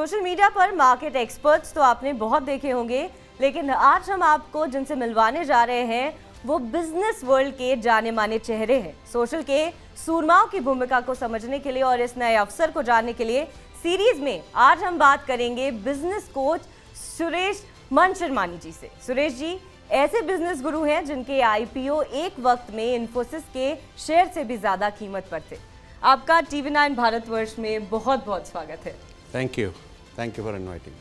Social media पर market experts तो आपने बहुत देखे होंगे, लेकिन आज हम आपको जिनसे मिलवाने जा रहे हैं वो बिजनेस वर्ल्ड के जाने माने चेहरे हैं। सोशल के सूरमाओं की भूमिका को समझने के लिए और इस नए अवसर को जानने के लिए सीरीज में आज हम बात करेंगे बिजनेस कोच सुरेश मनशर्मानी जी से। सुरेश जी ऐसे बिजनेस गुरु हैं जिनके आईपीओ एक वक्त में इन्फोसिस के शेयर से भी ज्यादा कीमत पर थे। आपका TV9 भारतवर्ष में बहुत बहुत स्वागत है। Thank you for inviting.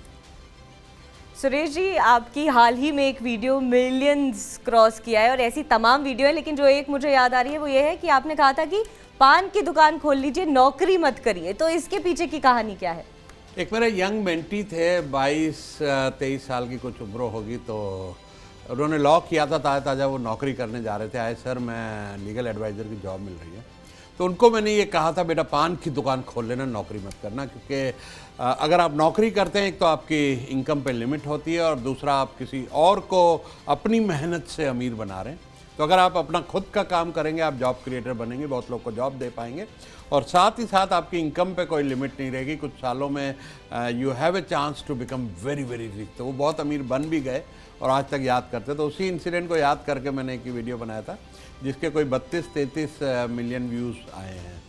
Suresh ji, आपकी हाल ही में एक वीडियो मिलियंस क्रॉस किया है और ऐसी तमाम वीडियो है, लेकिन जो एक मुझे याद आ रही है वो ये है कि आपने कहा था कि पान की दुकान खोल लीजिए, नौकरी मत करिए। तो इसके पीछे की कहानी क्या है? एक मेरे यंग मेंटी थे, 22-23 साल की कुछ उम्र होगी, तो उन्होंने लॉ किया था, ताज़ा वो नौकरी करने जा रहे थे। आए सर मैं लीगल एडवाइज़र की जॉब मिल रही है। तो उनको मैंने ये कहा था बेटा पान की दुकान खोल लेना, नौकरी मत करना, क्योंकि अगर आप नौकरी करते हैं एक तो आपकी इनकम पे लिमिट होती है और दूसरा आप किसी और को अपनी मेहनत से अमीर बना रहे हैं। तो अगर आप अपना खुद का काम करेंगे आप जॉब क्रिएटर बनेंगे, बहुत लोग को जॉब दे पाएंगे और साथ ही साथ आपकी इनकम पे कोई लिमिट नहीं रहेगी। कुछ सालों में you have a chance to become very very rich. तो वो बहुत अमीर बन भी गए और आज तक याद करते। तो उसी इंसिडेंट को याद करके मैंने एक वीडियो बनाया था जिसके कोई 32-33 मिलियन व्यूज़ आए हैं।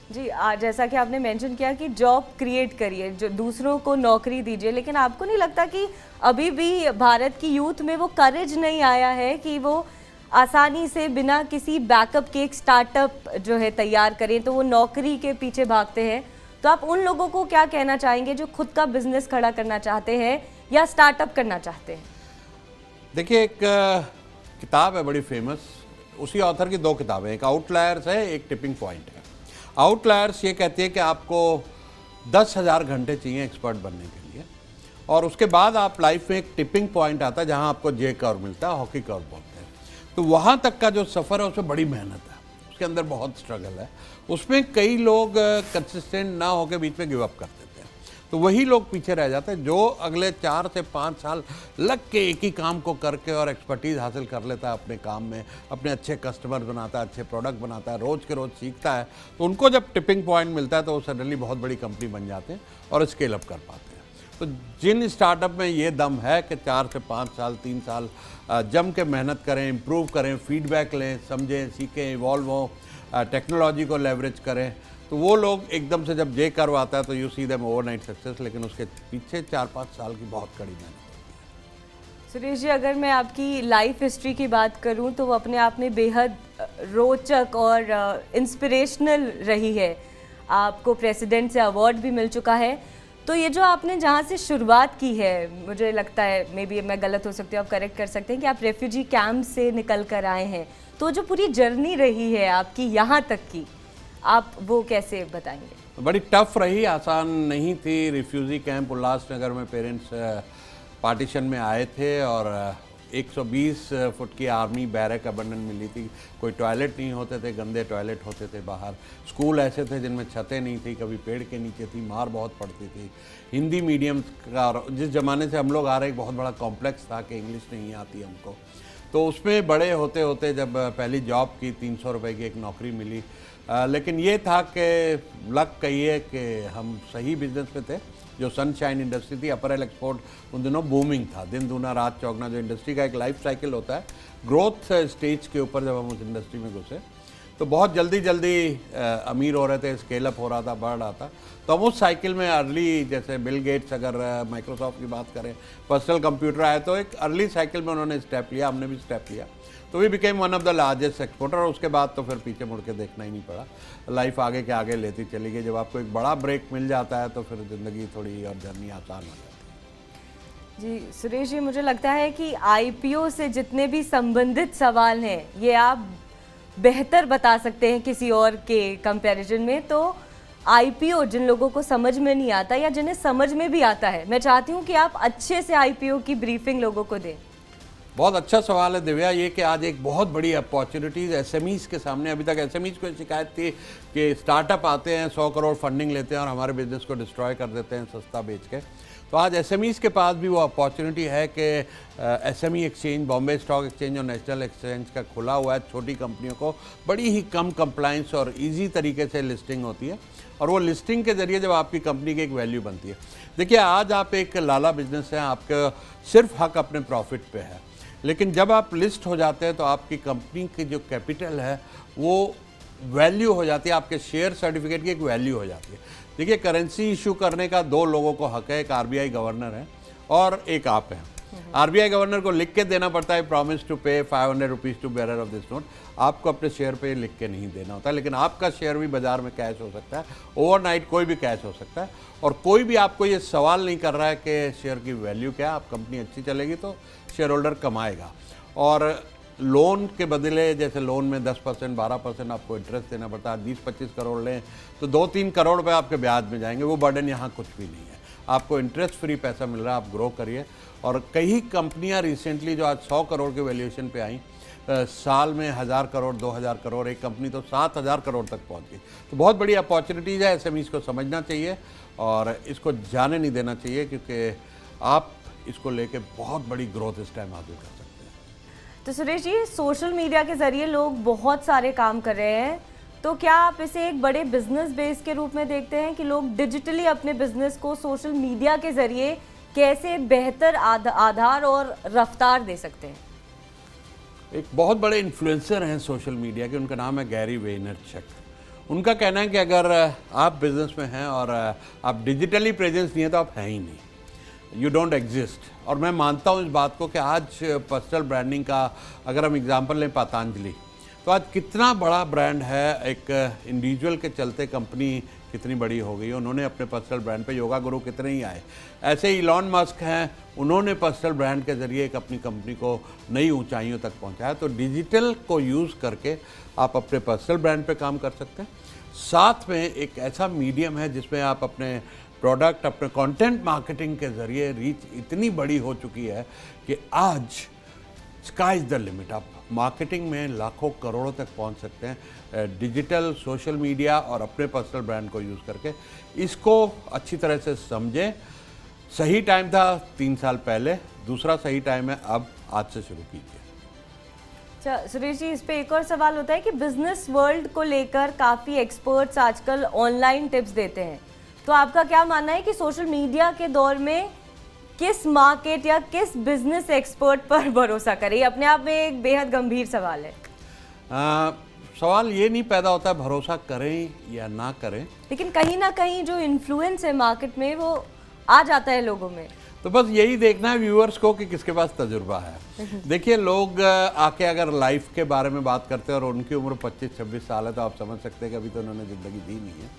जी, जैसा कि आपने मेंशन किया कि जॉब क्रिएट करिए, जो दूसरों को नौकरी दीजिए, लेकिन आपको नहीं लगता कि अभी भी भारत की यूथ में वो करेज नहीं आया है कि वो आसानी से बिना किसी बैकअप के एक स्टार्टअप जो है तैयार करें, तो वो नौकरी के पीछे भागते हैं? तो आप उन लोगों को क्या कहना चाहेंगे जो खुद का बिजनेस खड़ा करना चाहते हैं या स्टार्टअप करना चाहते हैं? देखिए, एक किताब है बड़ी फेमस, उसी ऑथर की 2 किताबें, एक आउटलायर्स है, एक टिपिंग पॉइंट है। आउटलायर्स ये कहती है कि आपको 10,000 घंटे चाहिए एक्सपर्ट बनने के लिए, और उसके बाद आप लाइफ में एक टिपिंग पॉइंट आता है जहां आपको जे कर्व मिलता है, हॉकी कर्व बोलते हैं। तो वहां तक का जो सफ़र है उसमें बड़ी मेहनत है, उसके अंदर बहुत स्ट्रगल है, उसमें कई लोग कंसिस्टेंट ना होकर बीच में गिव अप करते हैं। तो वही लोग पीछे रह जाते हैं जो अगले 4 से 5 साल लग के एक ही काम को करके और एक्सपर्टीज़ हासिल कर लेता है अपने काम में, अपने अच्छे कस्टमर बनाता है, अच्छे प्रोडक्ट बनाता है, रोज़ के रोज़ सीखता है। तो उनको जब टिपिंग पॉइंट मिलता है तो वो सडनली बहुत बड़ी कंपनी बन जाते हैं और स्केल अप कर पाते हैं। तो जिन स्टार्टअप में ये दम है कि 4 से 5 साल 3 साल जम के मेहनत करें, इम्प्रूव करें, फीडबैक लें, समझें, सीखें, इवॉल्व हों, टेक्नोलॉजी को लेवरेज करें, तो वो लोग एकदम से जब जे कर्व आता है तो you see them overnight success, लेकिन उसके पीछे 4-5 साल की बहुत कड़ी मेहनत। सुरेश जी, अगर मैं आपकी लाइफ हिस्ट्री की बात करूं तो वो अपने आप में बेहद रोचक और इंस्पिरेशनल रही है। आपको प्रेसिडेंट से अवार्ड भी मिल चुका है। तो ये जो आपने जहां से शुरुआत की है, मुझे लगता है, मे बी मैं गलत हो सकती हूँ, आप करेक्ट कर सकते हैं, कि आप रेफ्यूजी कैंप से निकल कर आए हैं। तो जो पूरी जर्नी रही है आपकी यहाँ तक की, आप वो कैसे बताएंगे? बड़ी टफ रही, आसान नहीं थी। रिफ्यूज़ी कैंप उल्लासनगर में पेरेंट्स पार्टीशन में आए थे और 120 फुट की आर्मी बैरक अबंडन मिली थी। कोई टॉयलेट नहीं होते थे, गंदे टॉयलेट होते थे बाहर। स्कूल ऐसे थे जिनमें छतें नहीं थी, कभी पेड़ के नीचे थी, मार बहुत पड़ती थी। हिंदी मीडियम का, जिस ज़माने से हम लोग आ रहे, एक बहुत बड़ा कॉम्प्लेक्स था कि इंग्लिश नहीं आती हमको। तो उसमें बड़े होते होते जब पहली जॉब की 300 रुपये की एक नौकरी मिली, लेकिन ये था कि लक कहिए कि हम सही बिजनेस में थे। जो सनशाइन इंडस्ट्री थी, अपरेल एक्सपोर्ट उन दिनों बूमिंग था, दिन दूना रात चौगना। जो इंडस्ट्री का एक लाइफ साइकिल होता है, ग्रोथ स्टेज के ऊपर जब हम उस इंडस्ट्री में घुसे तो बहुत जल्दी अमीर हो रहे थे, स्केल अप हो रहा था, बढ़ रहा था। तो हम उस साइकिल में अर्ली, जैसे बिल गेट्स अगर माइक्रोसॉफ्ट की बात करें, पर्सनल कंप्यूटर आए, तो एक अर्ली साइकिल में उन्होंने स्टेप लिया, हमने भी स्टेप लिया। तो we became one of the largest exporter. और उसके बाद तो फिर पीछे मुड़ के देखना ही नहीं पड़ा, लाइफ आगे के आगे लेती चली गई। जब आपको एक बड़ा ब्रेक मिल जाता है तो फिर ज़िंदगी थोड़ी और जर्नी आसान हो जाती है। जी सुरेश जी, मुझे लगता है कि आईपीओ से जितने भी संबंधित सवाल हैं ये आप बेहतर बता सकते हैं किसी और के कंपैरिजन में। तो आईपीओ जिन लोगों को समझ में नहीं आता या जिन्हें समझ में भी आता है, मैं चाहती हूँ कि आप अच्छे से आईपीओ की ब्रीफिंग लोगों को दें। बहुत अच्छा सवाल है दिव्या, ये कि आज एक बहुत बड़ी अपॉर्चुनिटीज़ एसएमईज़ के सामने। अभी तक एसएमईज़ को शिकायत थी कि स्टार्टअप आते हैं, 100 करोड़ फंडिंग लेते हैं और हमारे बिजनेस को डिस्ट्रॉय कर देते हैं सस्ता बेच के। तो आज एसएमईज़ के पास भी वो अपॉर्चुनिटी है कि SME exchange, Bombay stock exchange और नेशनल एक्सचेंज का खुला हुआ है। छोटी कंपनियों को बड़ी ही कम कंप्लाइंस और इजी तरीके से लिस्टिंग होती है, और वो लिस्टिंग के ज़रिए जब आपकी कंपनी की एक वैल्यू बनती है। देखिए, आज आप एक लाला बिजनेस है, आपका सिर्फ हक अपने प्रॉफिट पे है, लेकिन जब आप लिस्ट हो जाते हैं तो आपकी कंपनी की जो कैपिटल है वो वैल्यू हो जाती है, आपके शेयर सर्टिफिकेट की एक वैल्यू हो जाती है। देखिए, करेंसी इशू करने का दो लोगों को हक है, एक आरबीआई गवर्नर है और एक आप हैं। आरबीआई गवर्नर को लिख के देना पड़ता है, promise to pay 500 rupees to bearer of this note. आपको अपने शेयर पे लिख के नहीं देना होता, लेकिन आपका शेयर भी बाजार में कैश हो सकता है, ओवरनाइट कोई भी कैश हो सकता है, और कोई भी आपको ये सवाल नहीं कर रहा है कि शेयर की वैल्यू क्या है। आप कंपनी अच्छी चलेगी तो शेयर होल्डर कमाएगा, और लोन के बदले जैसे लोन में 10%, 12% आपको इंटरेस्ट देना पड़ता है। 20-25 करोड़ लें तो 2-3 करोड़ रुपए आपके ब्याज में जाएंगे, वो बर्डन यहाँ कुछ भी नहीं है। आपको इंटरेस्ट फ्री पैसा मिल रहा है, आप ग्रो करिए। और कई कंपनियां रिसेंटली जो आज 100 करोड़ के वैल्यूएशन पे आई, साल में 1000 करोड़, 2000 करोड़, एक कंपनी तो 7000 करोड़ तक पहुंच गई। तो बहुत बड़ी अपॉर्चुनिटीज़ है, एसएमईज़ को समझना चाहिए और इसको जाने नहीं देना चाहिए, क्योंकि आप इसको लेके बहुत बड़ी ग्रोथ इस टाइम हासिल कर सकते हैं। तो सुरेश जी, सोशल मीडिया के ज़रिए लोग बहुत सारे काम कर रहे हैं, तो क्या आप इसे एक बड़े बिजनेस बेस के रूप में देखते हैं कि लोग डिजिटली अपने बिजनेस को सोशल मीडिया के ज़रिए कैसे बेहतर आधार और रफ्तार दे सकते हैं? एक बहुत बड़े इन्फ्लुएंसर हैं सोशल मीडिया के, उनका नाम है गैरी वेनरचक। उनका कहना है कि अगर आप बिजनेस में हैं और आप डिजिटली प्रेजेंस नहीं है तो आप हैं ही नहीं, यू डोंट एग्जिस्ट। और मैं मानता हूँ इस बात को कि आज पर्सनल ब्रांडिंग का अगर हम एग्जांपल लें पतंजलि, तो आज कितना बड़ा ब्रांड है, एक इंडिविजुअल के चलते कंपनी कितनी बड़ी हो गई। उन्होंने अपने पर्सनल ब्रांड पे योगा गुरु कितने ही आए। ऐसे ही इलॉन मस्क हैं, उन्होंने पर्सनल ब्रांड के ज़रिए एक अपनी कंपनी को नई ऊंचाइयों तक पहुंचाया। तो डिजिटल को यूज़ करके आप अपने पर्सनल ब्रांड पे काम कर सकते हैं। साथ में एक ऐसा मीडियम है जिसमें आप अपने प्रोडक्ट, अपने कंटेंट मार्केटिंग के ज़रिए रीच इतनी बड़ी हो चुकी है कि आज स्काई इज़ द लिमिट। आप मार्केटिंग में लाखों करोड़ों तक पहुंच सकते हैं डिजिटल, सोशल मीडिया और अपने पर्सनल ब्रांड को यूज़ करके। इसको अच्छी तरह से समझें। सही टाइम था 3 साल पहले, दूसरा सही टाइम है अब, आज से शुरू कीजिए। अच्छा सुरेश जी, इस पे एक और सवाल होता है कि बिजनेस वर्ल्ड को लेकर काफ़ी एक्सपर्ट्स आजकल ऑनलाइन टिप्स देते हैं, तो आपका क्या मानना है कि सोशल मीडिया के दौर में किस मार्केट या किस बिजनेस एक्सपर्ट पर भरोसा करें? ये अपने आप में एक बेहद गंभीर सवाल है। सवाल ये नहीं पैदा होता है भरोसा करें या ना करें, लेकिन कहीं ना कहीं जो इन्फ्लुएंस है मार्केट में वो आ जाता है लोगों में। तो बस यही देखना है व्यूअर्स को कि किसके पास तजुर्बा है। देखिए, लोग आके अगर लाइफ के बारे में बात करते हैं और उनकी उम्र 25-26 साल है, तो आप समझ सकते हैं कि अभी तो उन्होंने ज़िंदगी दी नहीं है।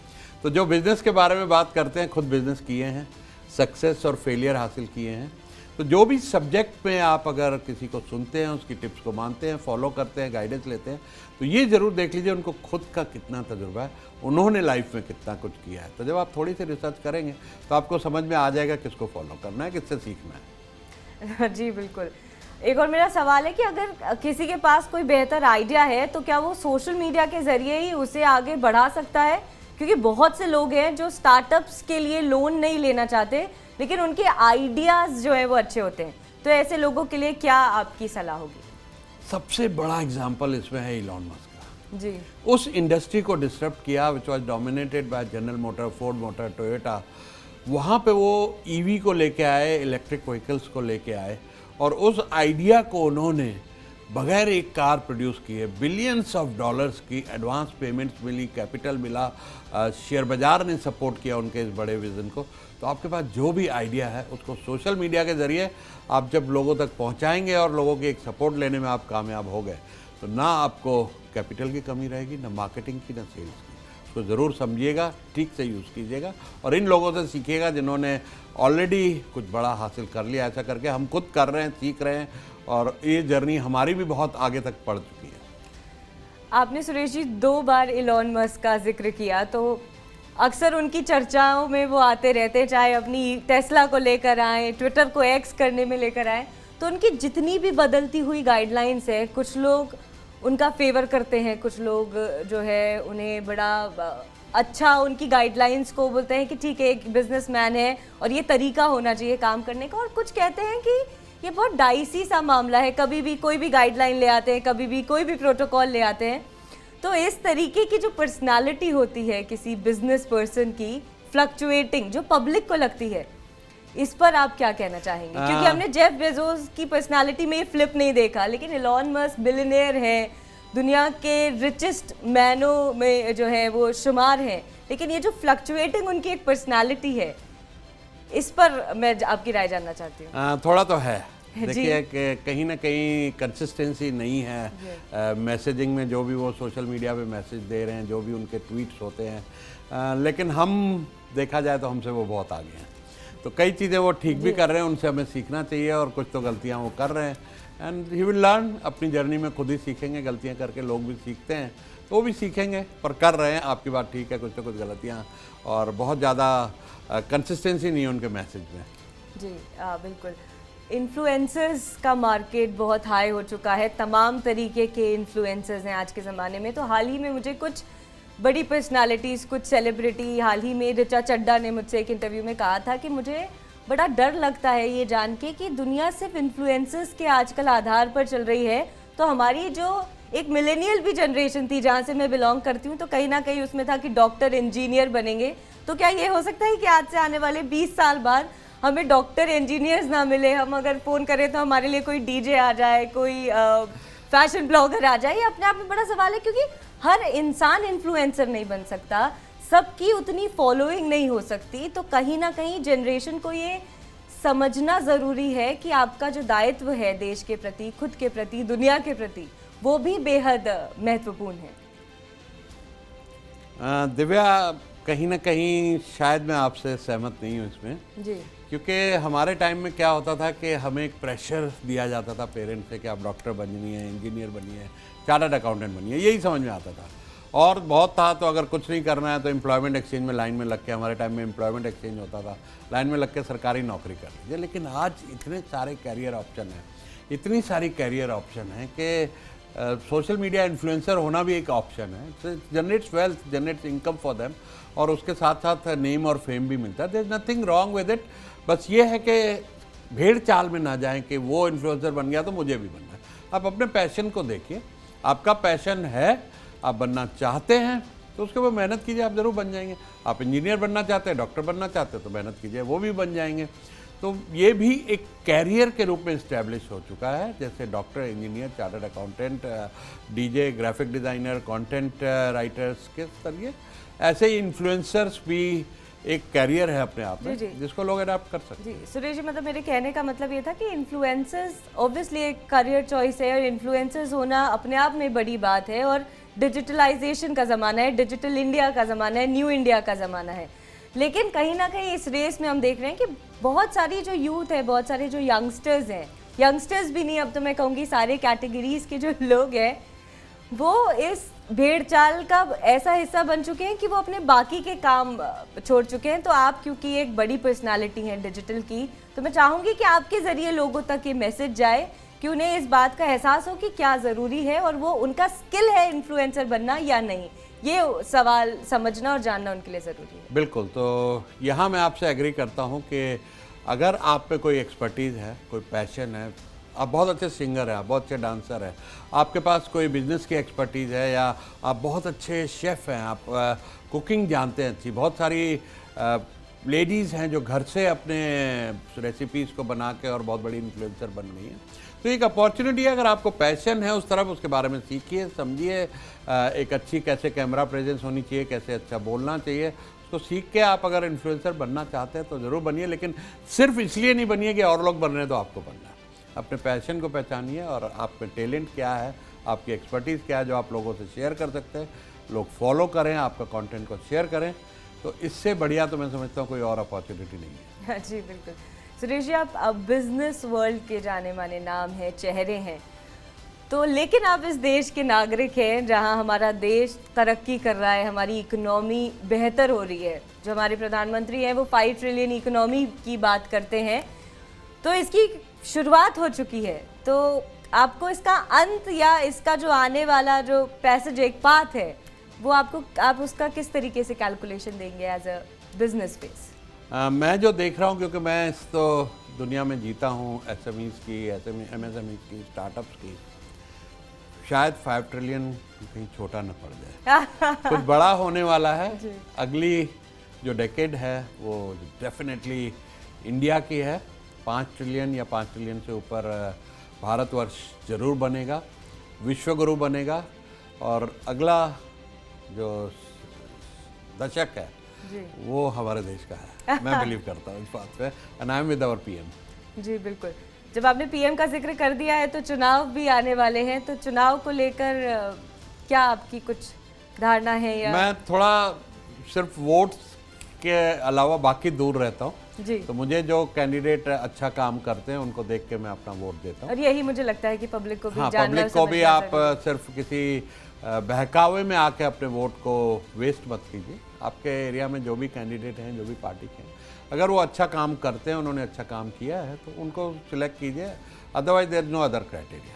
तो जो बिज़नेस के बारे में बात करते हैं, खुद बिज़नेस किए हैं, सक्सेस और फेलियर हासिल किए हैं, तो जो भी सब्जेक्ट में आप अगर किसी को सुनते हैं, उसकी टिप्स को मानते हैं, फॉलो करते हैं, गाइडेंस लेते हैं, तो ये ज़रूर देख लीजिए उनको खुद का कितना तजुर्बा है, उन्होंने लाइफ में कितना कुछ किया है। तो जब आप थोड़ी सी रिसर्च करेंगे तो आपको समझ में आ जाएगा किसको फॉलो करना है, किससे सीखना है। जी बिल्कुल। एक और मेरा सवाल है कि अगर किसी के पास कोई बेहतर आइडिया है तो क्या वो सोशल मीडिया के ज़रिए ही उसे आगे बढ़ा सकता है? क्योंकि बहुत से लोग हैं जो स्टार्टअप्स के लिए लोन नहीं लेना चाहते, लेकिन उनके आइडियाज़ जो है वो अच्छे होते हैं, तो ऐसे लोगों के लिए क्या आपकी सलाह होगी? सबसे बड़ा एग्जाम्पल इसमें है इलॉन मस्क का। जी, उस इंडस्ट्री को डिस्टर्ब किया which was dominated by general motor, Ford motor, Toyota. वहाँ पे वो ईवी को लेके आए, इलेक्ट्रिक व्हीकल्स को लेके आए, और उस आइडिया को उन्होंने बगैर एक कार प्रोड्यूस किए बिलियंस ऑफ डॉलर्स की एडवांस पेमेंट्स मिली, कैपिटल मिला, शेयर बाजार ने सपोर्ट किया उनके इस बड़े विज़न को। तो आपके पास जो भी आइडिया है उसको सोशल मीडिया के ज़रिए आप जब लोगों तक पहुंचाएंगे और लोगों की एक सपोर्ट लेने में आप कामयाब हो गए, तो ना आपको कैपिटल की कमी रहेगी, ना मार्केटिंग की, ना सेल्स की। उसको ज़रूर समझिएगा, ठीक से यूज़ कीजिएगा और इन लोगों से सीखिएगा जिन्होंने ऑलरेडी कुछ बड़ा हासिल कर लिया। ऐसा करके हम खुद कर रहे हैं, सीख रहे हैं, और ये जर्नी हमारी भी बहुत आगे तक बढ़ चुकी है। आपने सुरेश जी 2 बार इलॉन मस्क का जिक्र किया, तो अक्सर उनकी चर्चाओं में वो आते रहते हैं, चाहे अपनी टेस्ला को लेकर आए, ट्विटर को एक्स करने में लेकर आए। तो उनकी जितनी भी बदलती हुई गाइडलाइंस है, कुछ लोग उनका फेवर करते हैं, कुछ लोग जो है उन्हें बड़ा अच्छा उनकी गाइडलाइंस को बोलते हैं कि ठीक है एक बिजनेसमैन है और ये तरीका होना चाहिए काम करने का, और कुछ कहते हैं कि ये बहुत डाइसी सा मामला है, कभी भी कोई भी गाइडलाइन ले आते हैं, कभी भी कोई भी प्रोटोकॉल ले आते हैं। तो इस तरीके की जो पर्सनालिटी होती है किसी बिजनेस पर्सन की, फ्लक्चुएटिंग, जो पब्लिक को लगती है, इस पर आप क्या कहना चाहेंगे? क्योंकि हमने जेफ बेजोस की पर्सनालिटी में फ्लिप नहीं देखा, लेकिन एलॉन मस्क बिलियनियर है, दुनिया के रिचेस्ट मैनों में जो है वो शुमार हैं, लेकिन ये जो फ्लक्चुएटिंग उनकी एक पर्सनालिटी है, इस पर मैं आपकी राय जानना चाहती हूँ। थोड़ा तो है, देखिए कि कहीं ना कहीं कंसिस्टेंसी नहीं है मैसेजिंग में, जो भी वो सोशल मीडिया पे मैसेज दे रहे हैं, जो भी उनके ट्वीट्स होते हैं, लेकिन हम देखा जाए तो हमसे वो बहुत आगे हैं। तो कई चीज़ें वो ठीक भी कर रहे हैं, उनसे हमें सीखना चाहिए, और कुछ तो गलतियाँ वो कर रहे हैं, एंड ही विल लर्न। अपनी जर्नी में खुद ही सीखेंगे, गलतियाँ करके लोग भी सीखते हैं, तो वो भी सीखेंगे, पर कर रहे हैं। आपकी बात ठीक है, कुछ तो कुछ गलतियाँ, और बहुत ज़्यादा कंसिस्टेंसी नहीं है उनके मैसेज में। जी बिल्कुल। इन्फ्लुएंसर्स का मार्केट बहुत हाई हो चुका है, तमाम तरीके के इन्फ्लुएंसर्स हैं आज के ज़माने में। तो हाल ही में मुझे कुछ बड़ी पर्सनालिटीज़, कुछ सेलिब्रिटी, हाल ही में ऋचा चड्ढा ने मुझसे एक इंटरव्यू में कहा था कि मुझे बड़ा डर लगता है ये जान के कि दुनिया सिर्फ इन्फ्लुएंसर्स के आजकल आधार पर चल रही है। तो हमारी जो एक मिलेनियल भी जनरेशन थी जहाँ से मैं बिलोंग करती हूँ, तो कहीं ना कहीं उसमें था कि डॉक्टर, इंजीनियर बनेंगे। तो क्या ये हो सकता है कि आज से आने वाले 20 साल बाद हमें डॉक्टर, इंजीनियर्स ना मिले, हम अगर फ़ोन करें तो हमारे लिए कोई डीजे आ जाए, कोई फैशन ब्लॉगर आ जाए? ये अपने आप में बड़ा सवाल है, क्योंकि हर इंसान इन्फ्लुएंसर नहीं बन सकता, सबकी उतनी फॉलोइंग नहीं हो सकती। तो कहीं ना कहीं जनरेशन को ये समझना ज़रूरी है कि आपका जो दायित्व है देश के प्रति, खुद के प्रति, दुनिया के प्रति, वो भी बेहद महत्वपूर्ण है। दिव्या, कहीं ना कहीं शायद मैं आपसे सहमत नहीं हूँ इसमें जी, क्योंकि हमारे टाइम में क्या होता था कि हमें एक प्रेशर दिया जाता था पेरेंट्स से कि आप डॉक्टर बनिए, इंजीनियर बनिए, चार्टर्ड अकाउंटेंट बनिए, यही समझ में आता था। और बहुत था, तो अगर कुछ नहीं करना है तो एम्प्लॉयमेंट एक्सचेंज में लाइन में लग के, हमारे टाइम में एम्प्लॉयमेंट एक्सचेंज होता था, लाइन में लग के सरकारी नौकरी कर लीजिए। लेकिन आज इतने सारे कैरियर ऑप्शन हैं, इतनी सारी कैरियर ऑप्शन हैं कि सोशल मीडिया इन्फ्लुएंसर होना भी एक ऑप्शन है। Generates wealth, generates income for them, और उसके साथ साथ नेम और फेम भी मिलता है। There is nothing wrong with it. बस ये है कि भेड़ चाल में ना जाएं कि वो इन्फ्लुएंसर बन गया तो मुझे भी बनना है। आप अपने पैशन को देखिए, आपका पैशन है, आप बनना चाहते हैं तो उसके ऊपर मेहनत कीजिए, आप ज़रूर बन जाएंगे। आप इंजीनियर बनना चाहते हैं, डॉक्टर बनना चाहते हैं, तो मेहनत कीजिए, वो भी बन जाएंगे। तो ये भी एक कैरियर के रूप में इस्टेब्लिश हो चुका है, जैसे doctor, engineer, chartered accountant, DJ, graphic designer, content writers के जरिए, ऐसे ही इन्फ्लुएंसर्स भी एक कैरियर है अपने आप में, जिसको लोग अडॉप्ट कर सकते हैं। जी सुरेश जी, मतलब मेरे कहने का मतलब ये था कि इन्फ्लुएंसर्स ऑब्वियसली एक करियर चॉइस है, और इन्फ्लुएंसर्स होना अपने आप में बड़ी बात है। और डिजिटलाइजेशन का ज़माना है, डिजिटल इंडिया का ज़माना है, न्यू इंडिया का ज़माना है। लेकिन कहीं ना कहीं इस रेस में हम देख रहे हैं कि बहुत सारी जो यूथ है, बहुत सारे जो यंगस्टर्स हैं, यंगस्टर्स भी नहीं, अब तो मैं कहूँगी सारे कैटेगरीज के जो लोग हैं, वो इस भेड़ चाल का ऐसा हिस्सा बन चुके हैं कि वो अपने बाकी के काम छोड़ चुके हैं। तो आप क्योंकि एक बड़ी पर्सनालिटी हैं डिजिटल की, तो मैं चाहूँगी कि आपके ज़रिए लोगों तक ये मैसेज जाए कि उन्हें इस बात का एहसास हो कि क्या ज़रूरी है, और वो उनका स्किल है इन्फ्लुएंसर बनना या नहीं, ये सवाल समझना और जानना उनके लिए ज़रूरी है। बिल्कुल, तो यहाँ मैं आपसे एग्री करता हूँ कि अगर आप पे कोई एक्सपर्टीज़ है, कोई पैशन है, आप बहुत अच्छे सिंगर हैं, आप बहुत अच्छे डांसर हैं, आपके पास कोई बिजनेस की एक्सपर्टीज़ है, या आप बहुत अच्छे शेफ़ हैं, आप कुकिंग जानते हैं अच्छी, बहुत सारी लेडीज़ हैं जो घर से अपने रेसिपीज़ को बना के और बहुत बड़ी इन्फ्लुएंसर बन गई हैं। तो एक अपॉर्चुनिटी है, अगर आपको पैशन है उस तरफ, उसके बारे में सीखिए, समझिए, एक अच्छी कैसे कैमरा प्रेजेंस होनी चाहिए, कैसे अच्छा बोलना चाहिए, तो सीख के आप अगर इन्फ्लुएंसर बनना चाहते हैं तो ज़रूर बनिए। लेकिन सिर्फ इसलिए नहीं बनिए कि और लोग बन रहे हैं तो आपको बनना है। अपने पैशन को पहचानिए, और आप में टैलेंट क्या है, आपकी एक्सपर्टीज़ क्या है जो आप लोगों से शेयर कर सकते हैं, लोग फॉलो करें, आपका कंटेंट को शेयर करें, तो इससे बढ़िया तो मैं समझता हूँ कोई और अपॉर्चुनिटी नहीं है। जी बिल्कुल। सुरेश जी, आप बिजनेस वर्ल्ड के जाने माने नाम हैं, चेहरे हैं, तो लेकिन आप इस देश के नागरिक हैं जहां हमारा देश तरक्की कर रहा है, हमारी इकोनॉमी बेहतर हो रही है। जो हमारे प्रधानमंत्री हैं वो 5 ट्रिलियन इकोनॉमी की बात करते हैं, तो इसकी शुरुआत हो चुकी है। तो आपको इसका अंत या इसका जो आने वाला जो पैसेज, एक पाथ है, वो आपको आप उसका किस तरीके से कैलकुलेशन देंगे एज अ बिजनेस फेस? मैं जो देख रहा हूँ, क्योंकि मैं इस तो दुनिया में जीता हूँ एसएमईज़ की, एमएसएमईज़ की, स्टार्टअप्स की, शायद 5 ट्रिलियन कहीं छोटा न पड़ जाए। कुछ बड़ा होने वाला है। अगली जो डेकेड है वो डेफिनेटली इंडिया की है। 5 ट्रिलियन या 5 ट्रिलियन से ऊपर भारतवर्ष जरूर बनेगा, विश्वगुरु बनेगा। और अगला जो दशक है वो हमारे देश का है। मैं बिलीव करता हूँ इस बात पे, and I am with our PM. जी बिल्कुल। जब आपने पीएम का जिक्र कर दिया है तो चुनाव भी आने वाले हैं, तो चुनाव को लेकर क्या आपकी कुछ धारणा है? या मैं थोड़ा सिर्फ वोट्स के अलावा बाकी दूर रहता हूँ जी, तो मुझे जो कैंडिडेट अच्छा काम करते हैं उनको देख के मैं अपना वोट देता हूँ। और यही मुझे लगता है कि पब्लिक को भी हाँ, जानना पब्लिक को भी समझना आप जरूरी है। सिर्फ किसी बहकावे में आके अपने वोट को वेस्ट मत कीजिए। आपके एरिया में जो भी कैंडिडेट हैं, जो भी पार्टी के हैं, अगर वो अच्छा काम करते हैं, उन्होंने अच्छा काम किया है, तो उनको सिलेक्ट कीजिए। Otherwise there is no other criteria.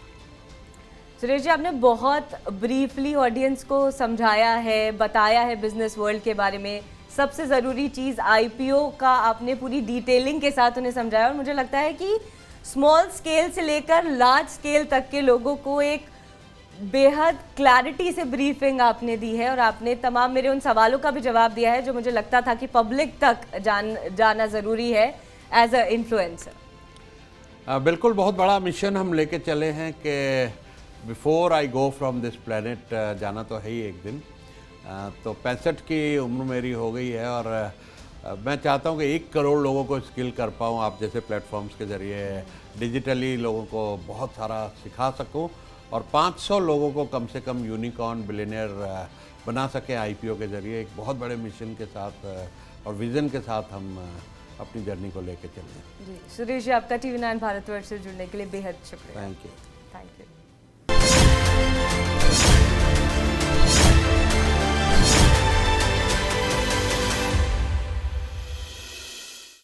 Suresh ji, आपने बहुत ब्रीफली ऑडियंस को समझाया है, बताया है बिजनेस वर्ल्ड के बारे में। सबसे ज़रूरी चीज़ आईपीओ का आपने पूरी डिटेलिंग के साथ उन्हें समझाया, और मुझे लगता है कि स्मॉल स्केल से लेकर लार्ज स्केल तक के लोगों को एक बेहद क्लैरिटी से ब्रीफिंग आपने दी है, और आपने तमाम मेरे उन सवालों का भी जवाब दिया है जो मुझे लगता था कि पब्लिक तक जाना ज़रूरी है एज अ इन्फ्लुएंसर। बिल्कुल, बहुत बड़ा मिशन हम लेके चले हैं कि before I go from this planet, जाना तो है ही एक दिन। तो 65 की उम्र मेरी हो गई है, और मैं चाहता हूँ कि 1 करोड़ लोगों को स्किल कर पाऊँ आप जैसे प्लेटफॉर्म्स के ज़रिए। डिजिटली लोगों को बहुत सारा सिखा सकूँ, और 500 लोगों को कम से कम यूनिकॉर्न बिलियनियर बना सके आईपीओ के ज़रिए। एक बहुत बड़े मिशन के साथ और विज़न के साथ हम अपनी जर्नी को लेके चले हैं। जी सुरेश जी, आपका TV9 भारतवर्ष से जुड़ने के लिए बेहद शुक्रिया। Thank you. Thank you.